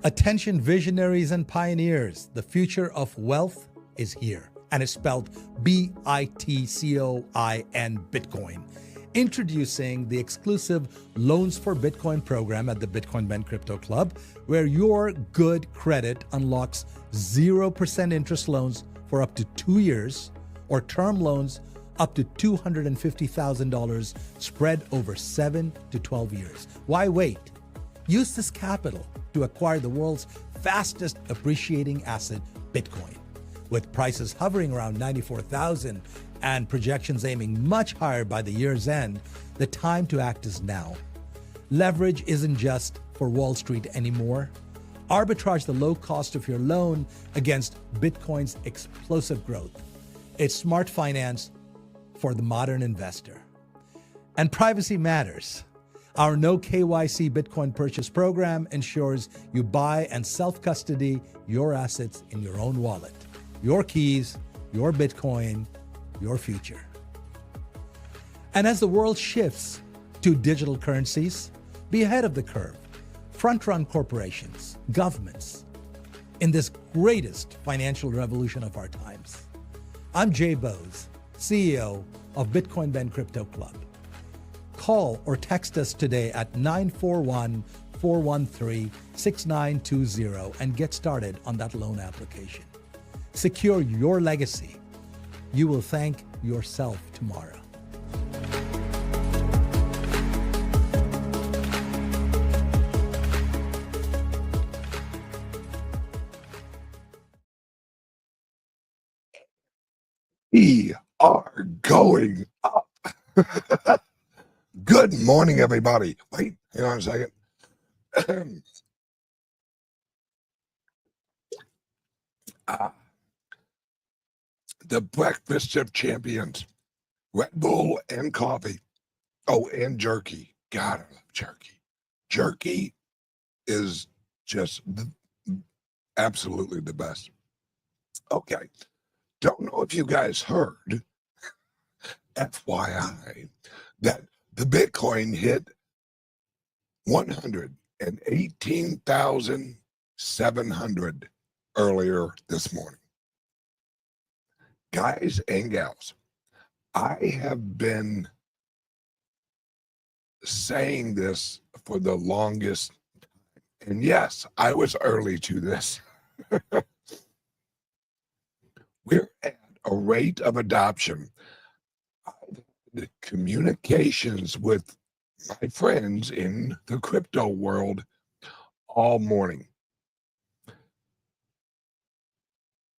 Attention visionaries and pioneers, the future of wealth is here, and it's spelled B-I-T-C-O-I-N, Bitcoin. Introducing the exclusive Loans for Bitcoin program at the Bitcoin Ben Crypto Club, where your good credit unlocks 0% interest loans for up to 2 years, or term loans up to $250,000 spread over 7 to 12 years. Why wait? Use this capital to acquire the world's fastest appreciating asset, Bitcoin. With prices hovering around 94,000 and projections aiming much higher by the year's end, the time to act is now. Leverage isn't just for Wall Street anymore. Arbitrage the low cost of your loan against Bitcoin's explosive growth. It's smart finance for the modern investor. And privacy matters. Our no KYC Bitcoin purchase program ensures you buy and self-custody your assets in your own wallet. Your keys, your Bitcoin, your future. And as the world shifts to digital currencies, be ahead of the curve. Front-run corporations, governments, in this greatest financial revolution of our times. I'm Jay Bose, CEO of Bitcoin Ben Crypto Club. Call or text us today at 941-413-6920 and get started on that loan application. Secure your legacy. You will thank yourself tomorrow. We are going up. Good morning, everybody. Wait, hang on a second. The breakfast of champions, Red Bull and coffee. Oh, and jerky. God, I love jerky. Jerky is just absolutely the best. Okay. Don't know if you guys heard, FYI, that the Bitcoin hit 118,700 earlier this morning. Guys and gals, I have been saying this for the longest time. And yes, I was early to this. We're at a rate of adoption. The communications with my friends in the crypto world all morning.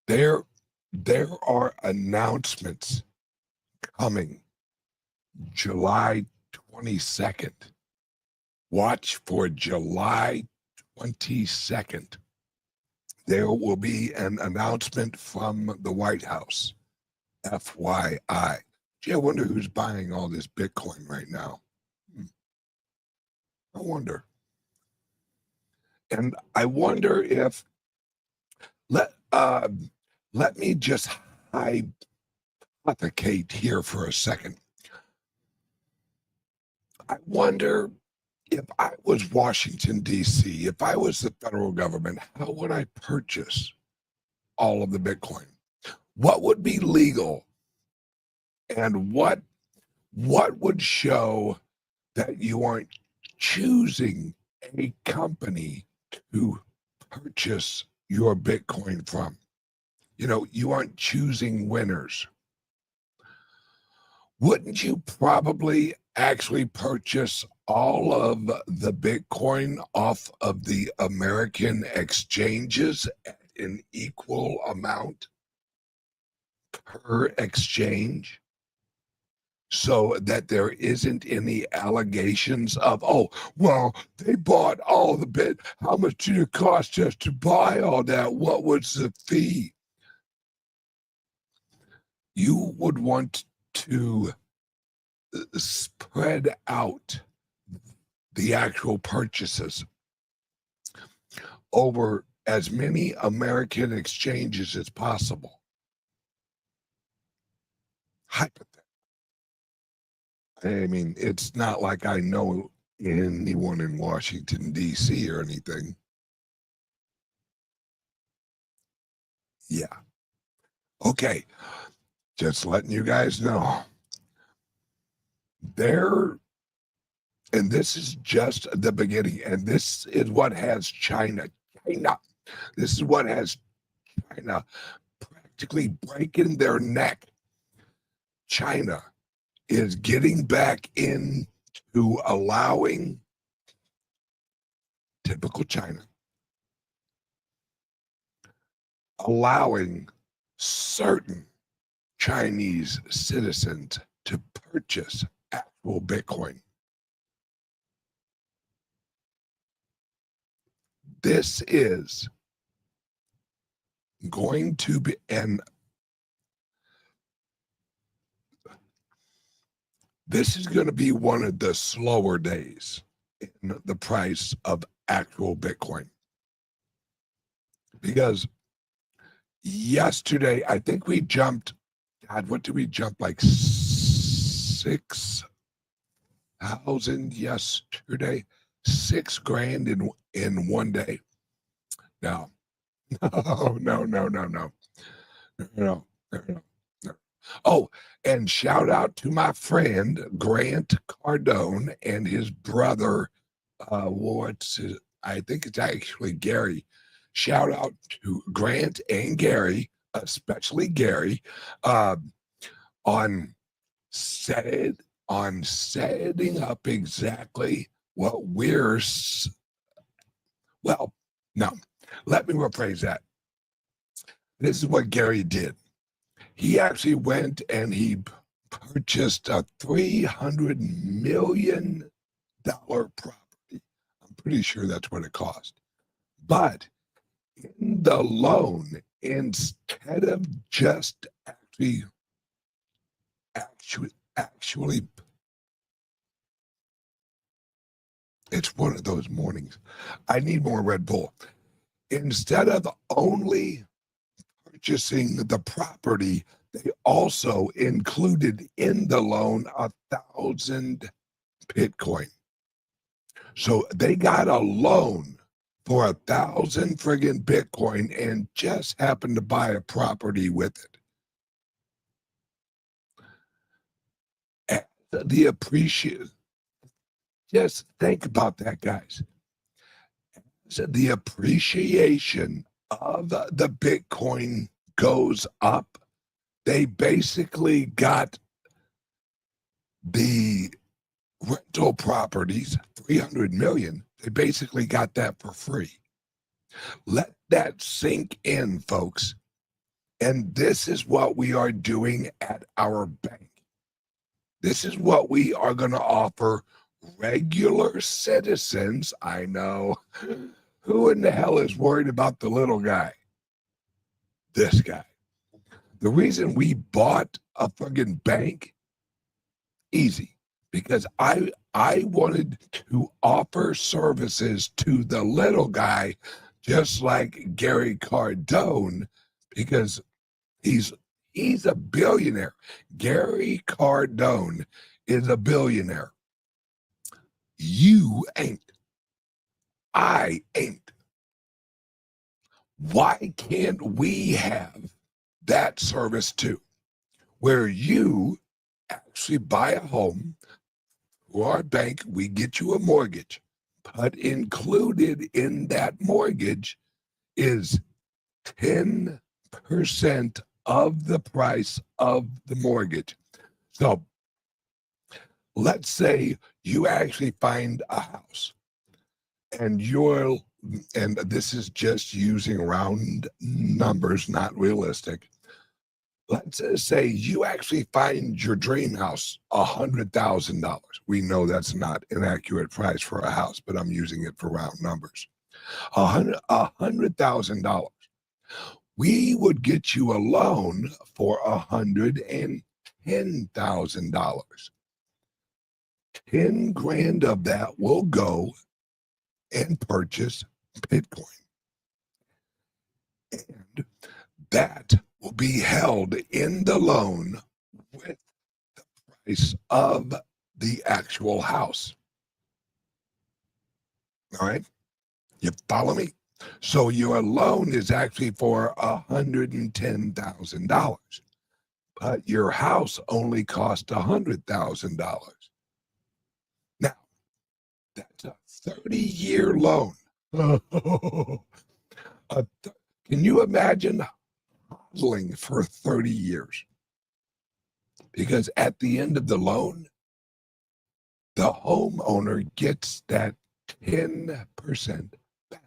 There are announcements coming July 22nd. Watch for July 22nd. There will be an announcement from the White House. FYI. Gee, I wonder who's buying all this Bitcoin right now. I wonder. And I wonder if, let me just hypothecate here for a second. I wonder if I was Washington, D.C., if I was the federal government, how would I purchase all of the Bitcoin? What would be legal? And what would show that you aren't choosing a company to purchase your Bitcoin from? You know, you aren't choosing winners. Wouldn't you probably actually purchase all of the Bitcoin off of the American exchanges at an equal amount per exchange, so that there isn't any allegations of, oh, well, they bought all the bit. How much did it cost us to buy all that? What was the fee? You would want to spread out the actual purchases over as many American exchanges as possible. Hypothetically. I mean, it's not like I know anyone in Washington, D.C. or anything. Yeah. Okay. Just letting you guys know. There, and this is just the beginning, and this is what has China. This is what has China practically breaking their neck. China is getting back into allowing, typical China, allowing certain Chinese citizens to purchase actual Bitcoin. This is going to be, and this is going to be one of the slower days in the price of actual Bitcoin. Because yesterday, I think we jumped, God, what did we jump? Like 6,000 yesterday? 6 grand in one day. No, no. Oh, and shout out to my friend Grant Cardone and his brother. I think it's actually Gary. Shout out to Grant and Gary, especially Gary, on setting up exactly what well, no, let me rephrase that. This is what Gary did. He actually went and he purchased a $300 million property. I'm pretty sure that's what it cost. But in the loan, instead of just actually, it's one of those mornings. I need more Red Bull. Instead of only purchasing the property, they also included in the loan 1,000 Bitcoin. So they got a loan for 1,000 friggin' Bitcoin and just happened to buy a property with it. And the appreciation, just think about that, guys. So the appreciation of the Bitcoin goes up. They basically got the rental properties, 300 million. They basically got that for free. Let that sink in, folks. And this is what we are doing at our bank. This is what we are going to offer regular citizens. I know. Who in the hell is worried about the little guy? This guy. The reason we bought a friggin' bank, easy, because I wanted to offer services to the little guy, just like Gary Cardone, because he's a billionaire. Gary Cardone is a billionaire. You ain't. I ain't. Why can't we have that service too, where you actually buy a home through our bank, we get you a mortgage, but included in that mortgage is 10% of the price of the mortgage. So let's say you actually find a house and this is just using round numbers, not realistic. Let's say you actually find your dream house, $100,000. We know that's not an accurate price for a house, but I'm using it for round numbers. $100,000. We would get you a loan for $110,000. 10 grand of that will go and purchase Bitcoin. And that will be held in the loan with the price of the actual house. All right? You follow me? So your loan is actually for $110,000, but your house only cost $100,000. Now, that's a 30-year loan. Can you imagine hustling for 30 years? Because at the end of the loan, the homeowner gets that 10% back.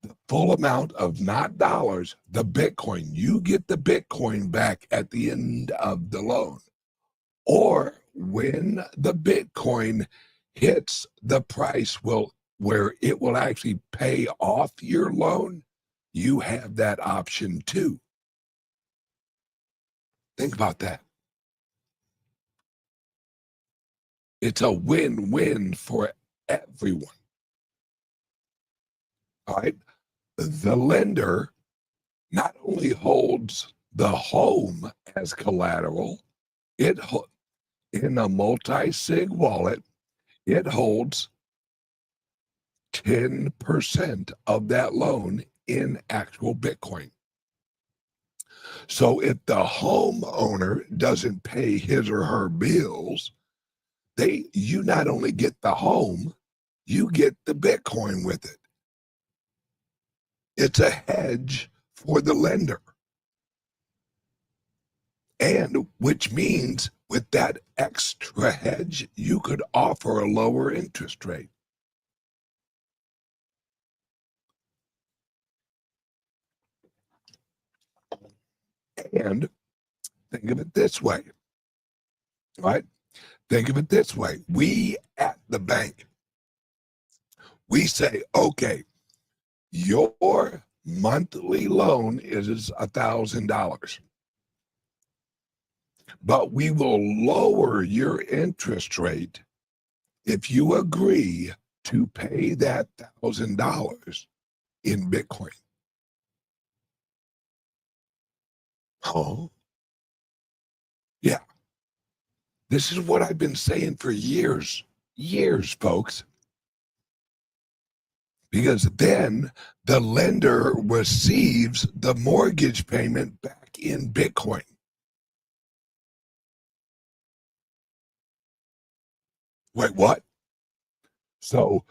The full amount of not dollars, the Bitcoin. You get the Bitcoin back at the end of the loan. Or when the Bitcoin hits the price where it will actually pay off your loan, you have that option too. Think about that. It's a win-win for everyone. All right. The lender not only holds the home as collateral, in a multi-sig wallet, it holds 10% of that loan in actual Bitcoin. So if the homeowner doesn't pay his or her bills, you not only get the home, you get the Bitcoin with it. It's a hedge for the lender. And which means with that extra hedge, you could offer a lower interest rate. And think of it this way, right? Think of it this way. We at the bank, we say, okay, your monthly loan is $1,000, but we will lower your interest rate if you agree to pay that $1,000 in Bitcoin. Oh, yeah. This is what I've been saying for years, folks. Because then the lender receives the mortgage payment back in Bitcoin. Wait, what? So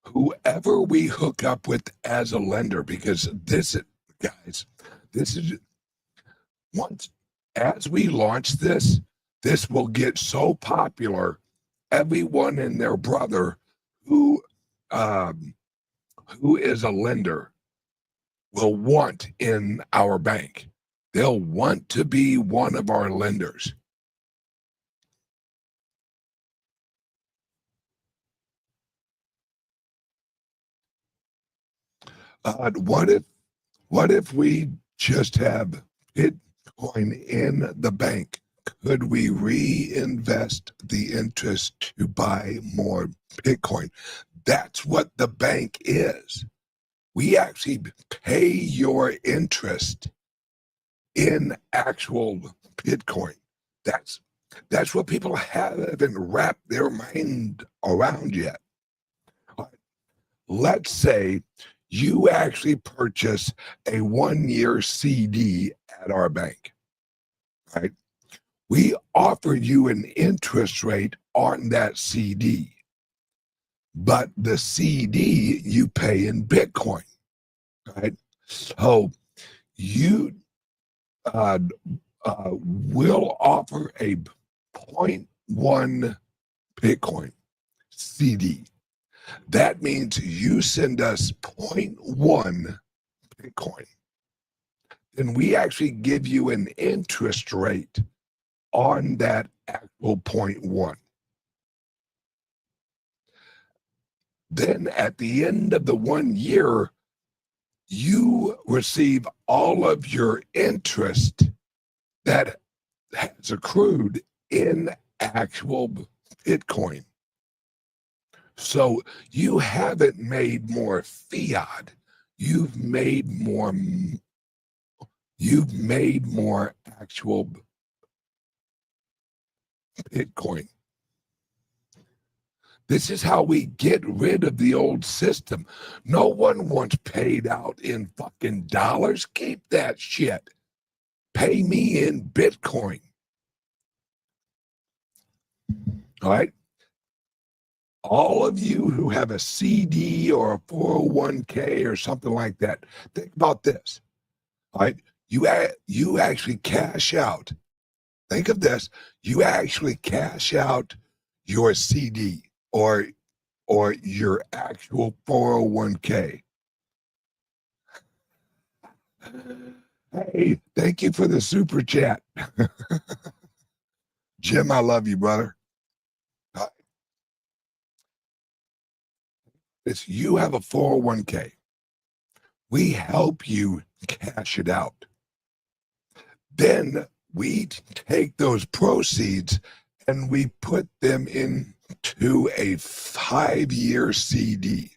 whoever we hook up with as a lender, because this is once as we launch this will get so popular, everyone and their brother who is a lender will want in our bank. They'll want to be one of our lenders. What if we just have Bitcoin in the bank? Could we reinvest the interest to buy more Bitcoin? That's what the bank is. We actually pay your interest in actual Bitcoin. That's what people haven't wrapped their mind around yet. Let's say you actually purchase a 1-year CD at our bank, right? We offer you an interest rate on that CD, but the CD you pay in Bitcoin, right? So you will offer a 0.1 Bitcoin CD. That means you send us 0.1 Bitcoin. Then we actually give you an interest rate on that actual 0.1. Then at the end of the 1 year, you receive all of your interest that has accrued in actual Bitcoin. So you haven't made more fiat. You've made more actual Bitcoin. This is how we get rid of the old system. No one wants paid out in fucking dollars. Keep that shit. Pay me in Bitcoin. All right? All of you who have a CD or a 401k or something like that, think about this. All right? You actually cash out. Think of this. You actually cash out your CD or your actual 401k. Hey, thank you for the super chat. Jim, I love you, brother. It's you have a 401k. We help you cash it out. Then we take those proceeds and we put them into a 5-year CD.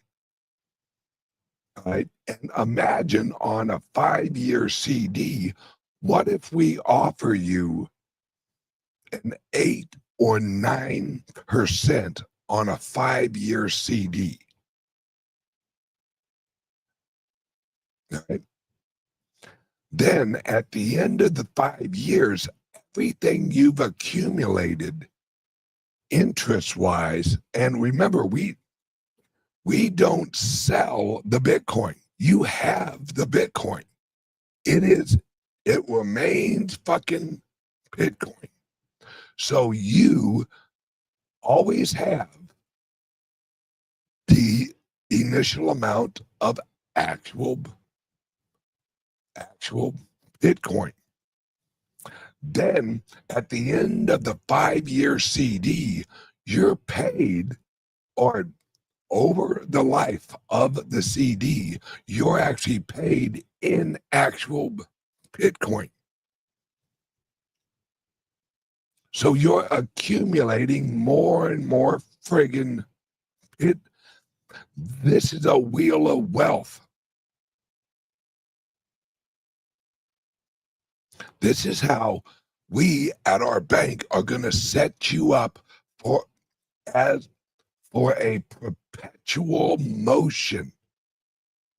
All right? And imagine on a 5-year CD, what if we offer you an 8 or 9% on a 5-year CD? All right? Then at the end of the 5 years, everything you've accumulated interest-wise, and remember, we don't sell the Bitcoin. You have the Bitcoin. It remains fucking Bitcoin. So you always have the initial amount of actual Bitcoin. Then at the end of the 5-year CD, you're paid, or over the life of the CD, you're actually paid in actual Bitcoin. So you're accumulating more and more friggin' it. This is a wheel of wealth. This is how we at our bank are going to set you up for a perpetual motion,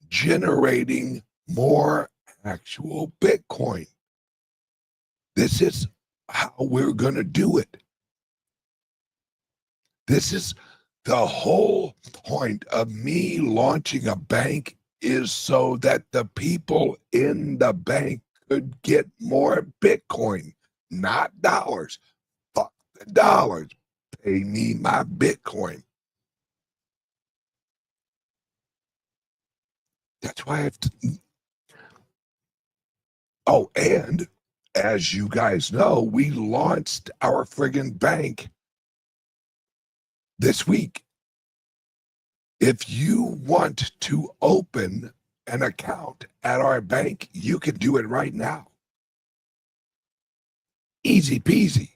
generating more actual Bitcoin. This is how we're going to do it. This is the whole point of me launching a bank, is so that the people in the bank could get more Bitcoin, not dollars. Fuck the dollars. Pay me my Bitcoin. That's why I have to. Oh, and as you guys know, we launched our friggin' bank this week. If you want to open an account at our bank, you can do it right now. Easy peasy.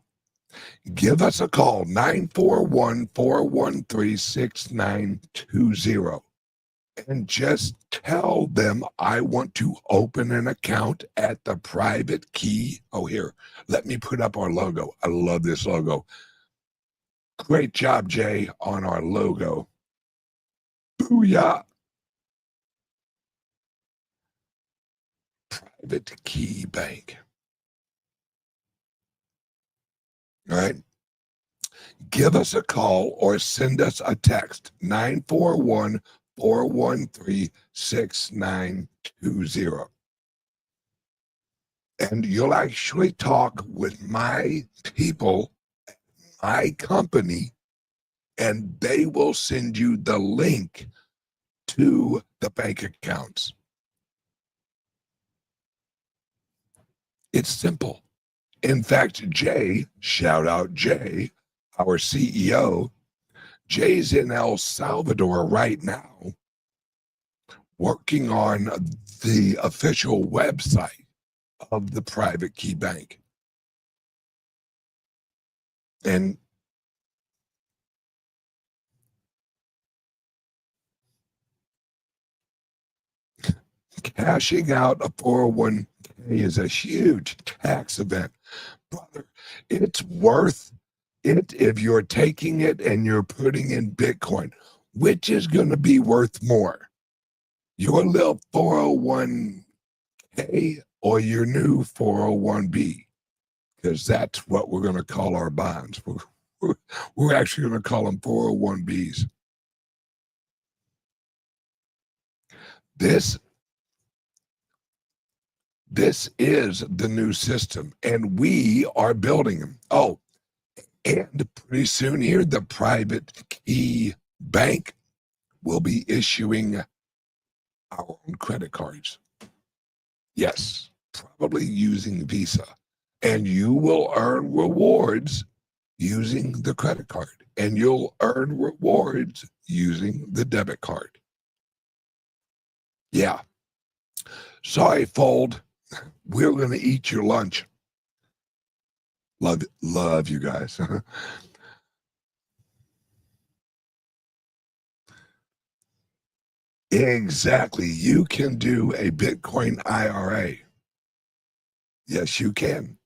Give us a call, 941-413-6920. And just tell them I want to open an account at the private key. Oh, here, let me put up our logo. I love this logo. Great job, Jay, on our logo. Booyah. Private key bank. All right. Give us a call or send us a text, 941-413-6920. And you'll actually talk with my people, my company, and they will send you the link to the bank accounts. It's simple. In fact, Jay, shout out Jay, our CEO, Jay's in El Salvador right now working on the official website of the private key bank. And cashing out a 401k is a huge tax event. Brother, it's worth if you're taking it and you're putting in Bitcoin, which is going to be worth more, your little 401k or your new 401b, because that's what we're going to call our bonds. We're actually going to call them 401bs. This is the new system, and we are building them. Oh, and pretty soon here, the private key bank will be issuing our own credit cards. Yes, probably using Visa. And you will earn rewards using the credit card, and you'll earn rewards using the debit card. Yeah. Sorry, Fold. We're going to eat your lunch. Love you guys. Exactly. You can do a Bitcoin IRA. Yes, you can.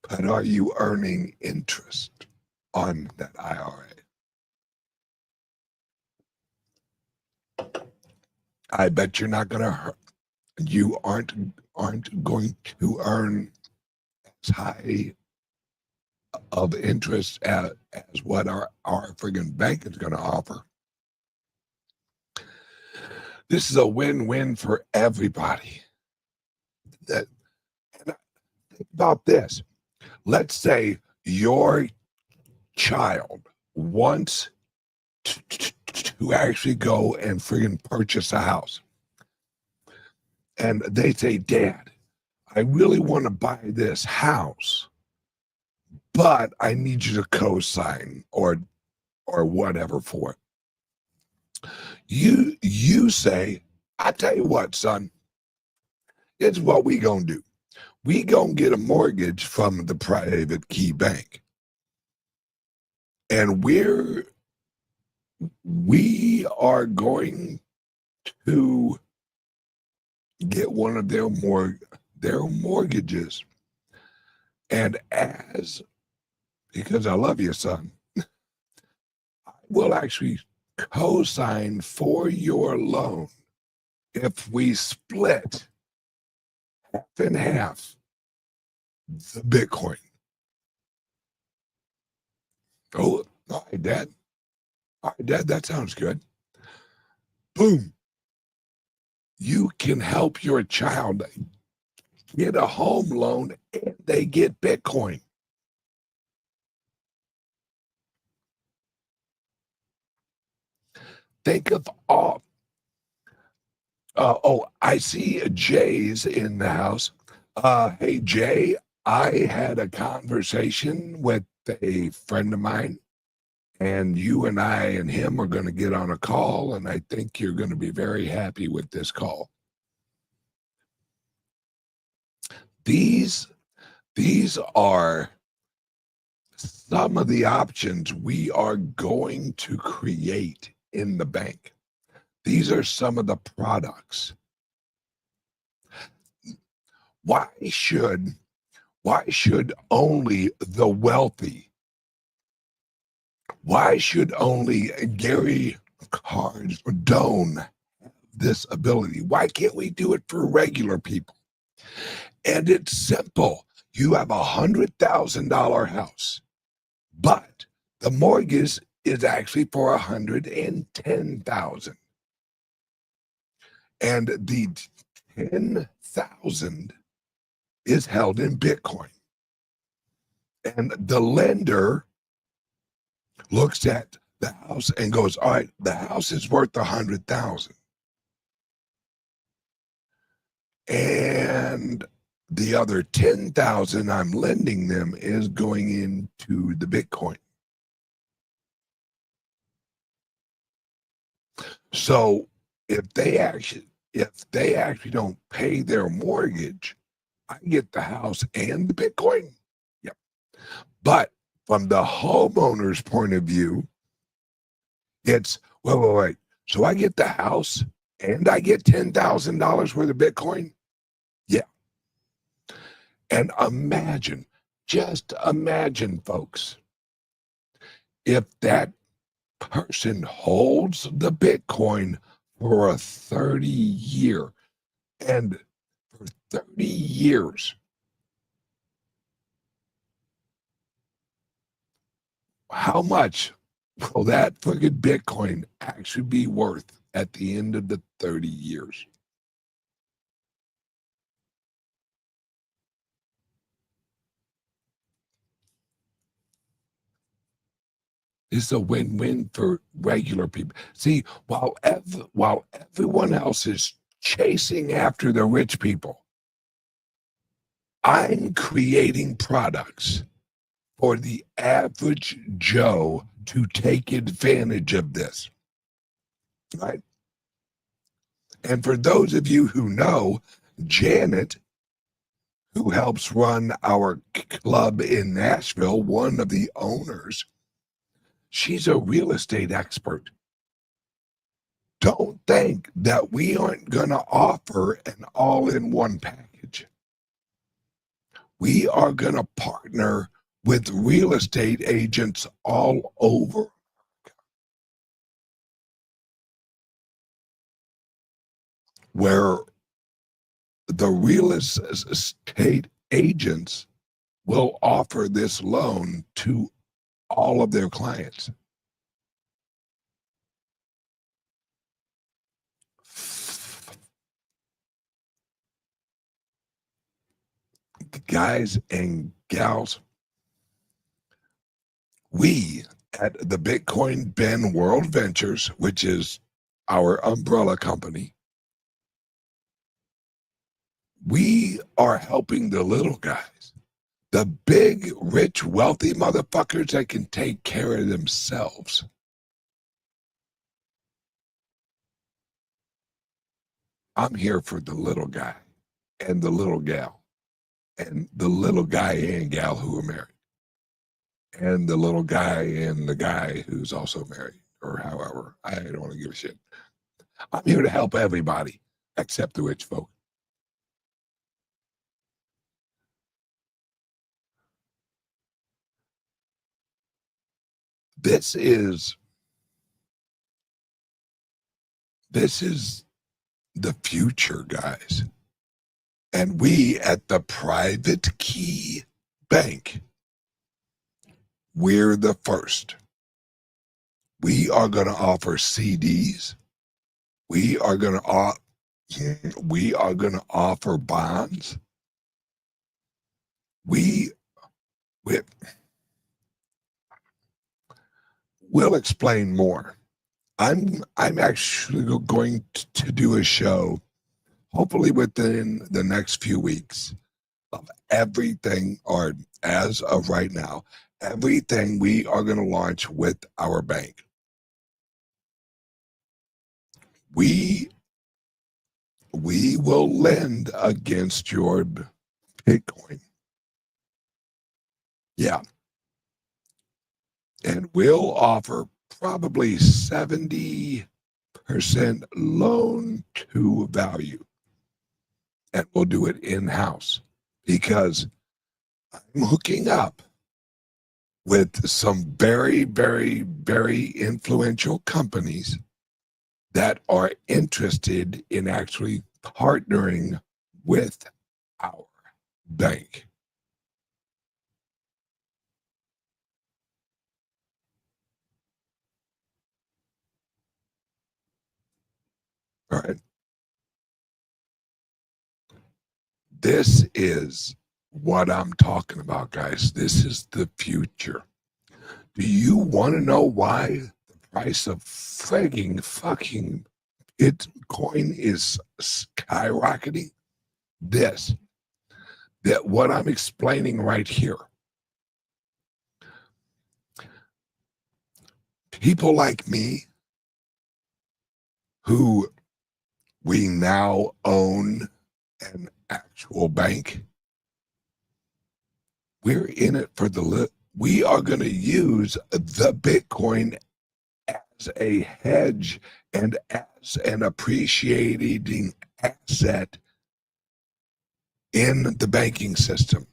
But are you earning interest on that IRA? I bet you're not going to. You aren't going to earn as high of interest as what our friggin' bank is going to offer. This is a win-win for everybody. Think about this. Let's say your child wants to actually go and friggin' purchase a house. And they say, Dad, I really want to buy this house, but I need you to co-sign or whatever for it. You say, I tell you what, son, it's what we gonna do. We gonna get a mortgage from the private key bank. And we are going to get one of their mortgages. And because I love you, son, I will actually co-sign for your loan if we split half and half the Bitcoin. Oh, all right, Dad. All right, Dad, that sounds good. Boom. You can help your child get a home loan and they get Bitcoin. Think of all. I see Jay's in the house. Hey, Jay, I had a conversation with a friend of mine, and you and I and him are going to get on a call, and I think you're going to be very happy with this call. These are some of the options we are going to create in the bank. These are some of the products. Why should only the wealthy? Why should only Gary Cardone have this ability? Why can't we do it for regular people? And it's simple. You have $100,000 house, but the mortgage is actually for $110,000, and the 10,000 is held in Bitcoin. And the lender looks at the house and goes, all right, the house is worth 100,000. And the other 10,000 I'm lending them is going into the Bitcoin. So if they actually don't pay their mortgage, I get the house and the Bitcoin. Yep. But from the homeowner's point of view, it's wait. So I get the house and I get $10,000 worth of Bitcoin? Yeah. And imagine Just imagine, folks, if that person holds the Bitcoin for a 30-year, and for 30 years, how much will that friggin' Bitcoin actually be worth at the end of the 30 years? It's a win-win for regular people. See, while everyone else is chasing after the rich people, I'm creating products for the average Joe to take advantage of this, right? And for those of you who know, Janet, who helps run our club in Nashville, one of the owners, she's a real estate expert. Don't think that we aren't going to offer an all-in-one package. We are going to partner with real estate agents all over, where the real estate agents will offer this loan to all of their clients. Guys and gals, we at the Bitcoin Ben World Ventures, which is our umbrella company, we are helping the little guys, the big, rich, wealthy motherfuckers that can take care of themselves. I'm here for the little guy and the little gal, and the little guy and gal who are married, and the little guy and the guy who's also married, or however. I don't want to give a shit. I'm here to help everybody except the rich folk. This is the future, guys. And we at the Private Key Bank, we're the first. We are going to offer CDs. We are going to offer bonds. We'll explain more. I'm actually going to do a show, hopefully within the next few weeks, of everything, or as of right now, everything we are going to launch with our bank. We will lend against your Bitcoin. Yeah. And we'll offer probably 70% loan to value. And we'll do it in-house because I'm hooking up with some very, very, very influential companies that are interested in actually partnering with our bank. All right. This is what I'm talking about, guys. This is the future. Do you want to know why the price of fucking Bitcoin is skyrocketing? That what I'm explaining right here. People like me, who we now own an actual bank, we're in it for we are going to use the Bitcoin as a hedge and as an appreciating asset in the banking system.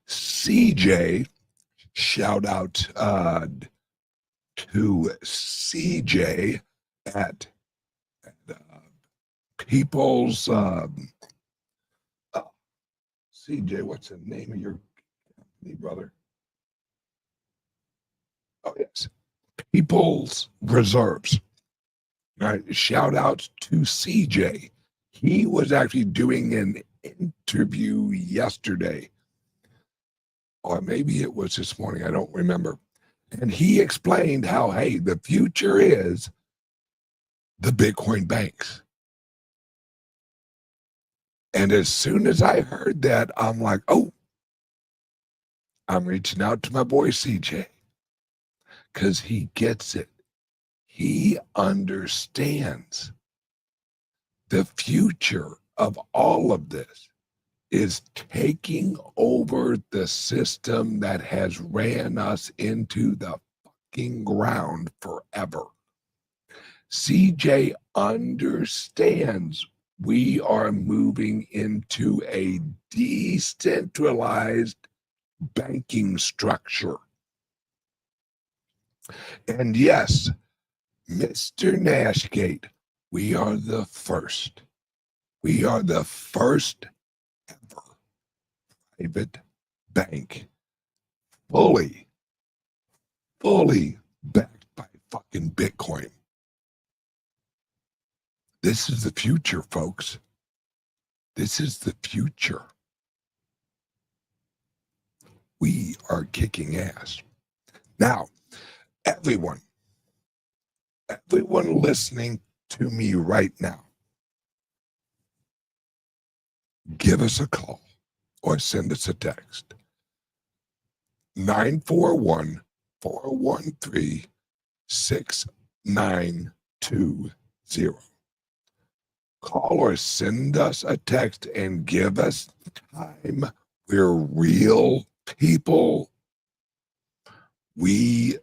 CJ, shout out to CJ at People's CJ, what's the name of your company, brother? Oh, yes. People's Reserves. All right. Shout out to CJ. He was actually doing an interview yesterday, or maybe it was this morning. I don't remember. And he explained how, hey, the future is the Bitcoin banks. And as soon as I heard that, I'm like, oh, I'm reaching out to my boy CJ because he gets it. He understands the future of all of this is taking over the system that has ran us into the fucking ground forever. CJ understands we are moving into a decentralized banking structure. And yes, Mr. Nashgate, we are the first. We are the first ever private bank fully backed by fucking Bitcoin. This is the future, folks. This is the future. We are kicking ass. Now, everyone listening to me right now, give us a call or send us a text. 941-413-6920. Call or send us a text and give us time. We're real people. We've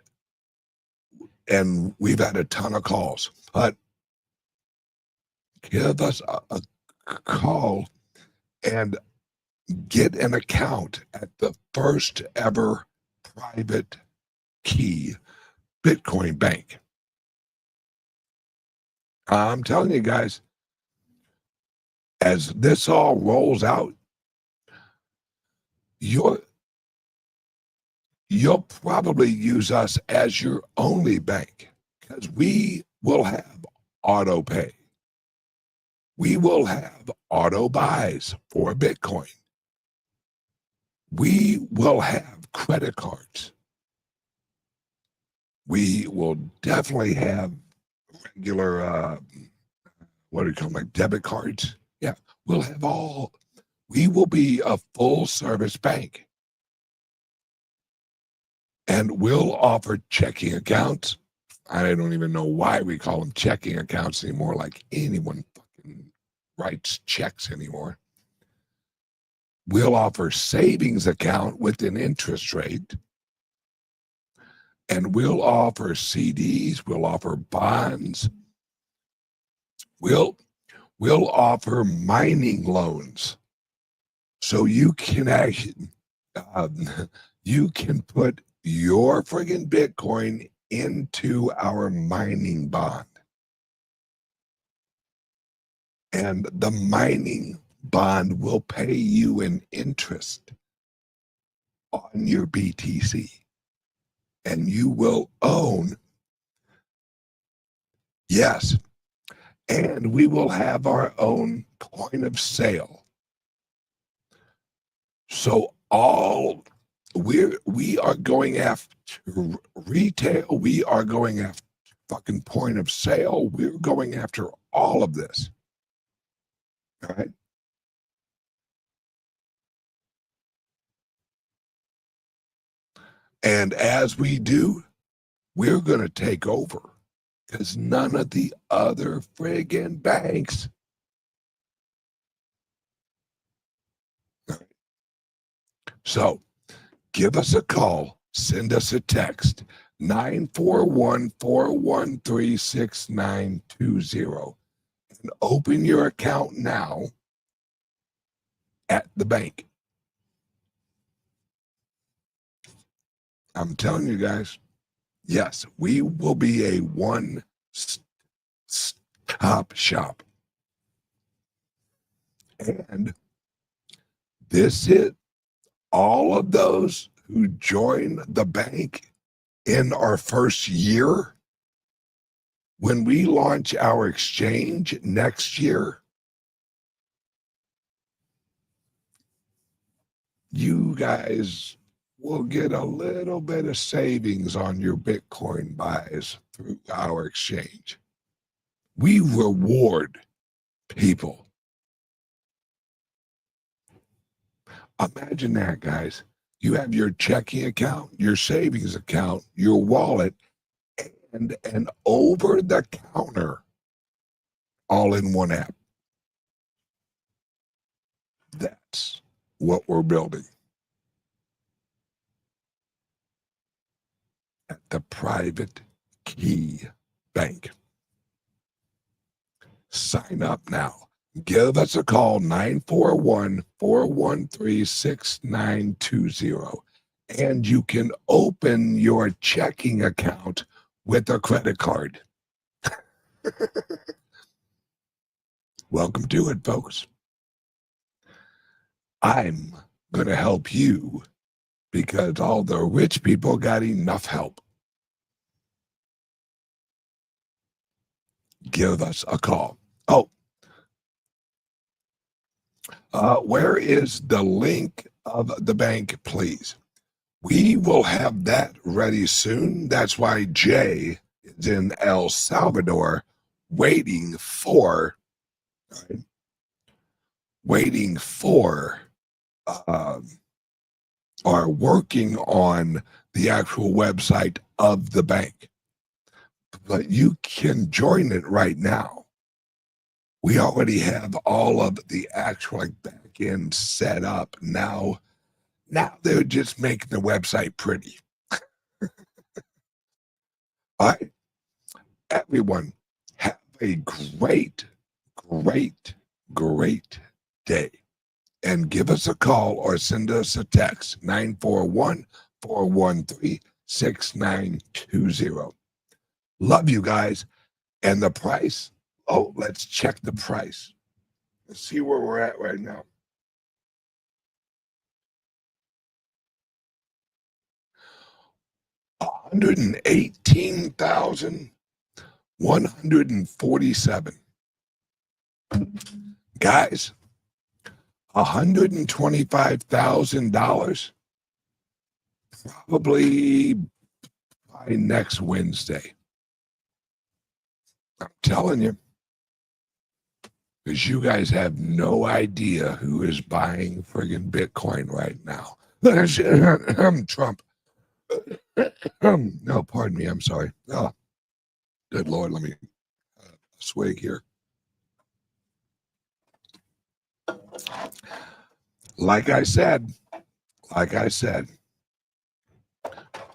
had a ton of calls, but give us a call and get an account at the first ever private key Bitcoin bank. I'm telling you guys, as this all rolls out, you'll probably use us as your only bank because we will have auto pay. We will have auto buys for Bitcoin. We will have credit cards. We will definitely have regular, what do you call them, like debit cards? Yeah, we'll have all. We will be a full service bank. And we'll offer checking accounts. I don't even know why we call them checking accounts anymore, like anyone fucking writes checks anymore. We'll offer savings account with an interest rate. And we'll offer CDs, we'll offer bonds. We'll offer mining loans. So you can actually, you can put your friggin' Bitcoin into our mining bond. And the mining bond will pay you an interest on your BTC. And you will own, yes, and we will have our own point of sale. So we are going after retail, we are going after fucking point of sale, we're going after all of this. All right. And as we do, we're going to take over because none of the other friggin' banks. So give us a call, send us a text, 941-413-6920, and open your account now at the bank. I'm telling you guys, yes, we will be a one-stop shop. And this is all of those who join the bank in our first year. When we launch our exchange next year, you guys will get a little bit of savings on your Bitcoin buys through our exchange. We reward people. Imagine that, guys. You have your checking account, your savings account, your wallet, and an over-the-counter all in one app. That's what we're building at the Private Key Bank. Sign up now. Give us a call, 941-413-6920, and you can open your checking account with a credit card. Welcome to it, folks. I'm going to help you because all the rich people got enough help. Give us a call. Oh, where is the link of the bank, please? We will have that ready soon. That's why Jay is in El Salvador waiting for or working on the actual website of the bank. But you can join it right now. We already have all of the actual back end set up. Now they're just making the website pretty. All right. Everyone, have a great day. And give us a call or send us a text, 941-413-6920. Love you guys. And the price, let's check the price. Let's see where we're at right now. $118,147. Guys, $125,000 probably by next Wednesday. I'm telling you, because you guys have no idea who is buying friggin' Bitcoin right now. Trump. No, pardon me. I'm sorry. Oh, good Lord. Let me swig here. Like I said,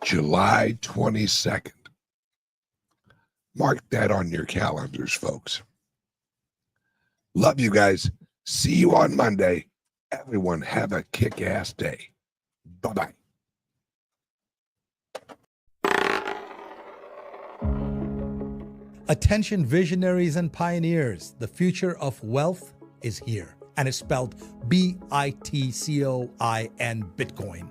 July 22nd. Mark that on your calendars, folks. Love you guys. See you on Monday. Everyone have a kick-ass day. Bye-bye. Attention visionaries and pioneers, the future of wealth is here, and it's spelled B-I-T-C-O-I-N, Bitcoin.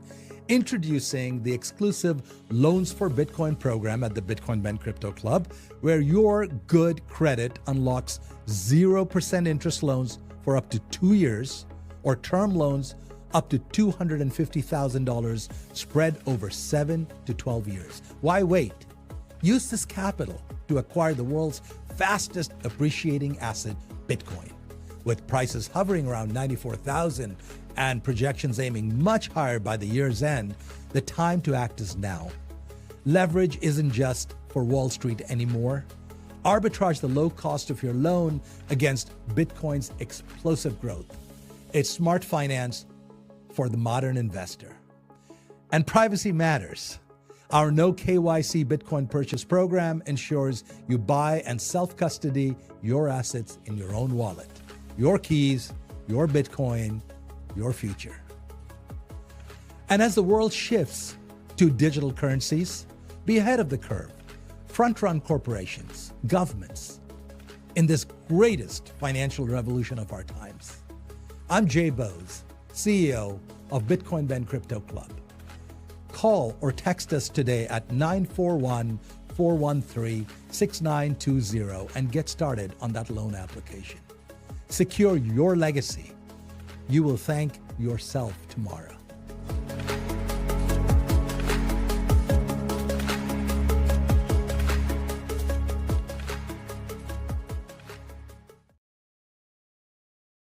Introducing the exclusive Loans for Bitcoin program at the Bitcoin Crypto Club, where your good credit unlocks 0% interest loans for up to 2 years, or term loans up to $250,000 spread over 7 to 12 years. Why wait? Use this capital to acquire the world's fastest appreciating asset, Bitcoin. With prices hovering around 94,000 and projections aiming much higher by the year's end, the time to act is now. Leverage isn't just for Wall Street anymore. Arbitrage the low cost of your loan against Bitcoin's explosive growth. It's smart finance for the modern investor. And privacy matters. Our no KYC Bitcoin purchase program ensures you buy and self-custody your assets in your own wallet. Your keys, your Bitcoin, your future. And as the world shifts to digital currencies, be ahead of the curve, front-run corporations, governments in this greatest financial revolution of our times. I'm Jay Bose, CEO of Bitcoin Ben Crypto Club. Call or text us today at 941-413-6920 and get started on that loan application. Secure your legacy. You will thank yourself tomorrow.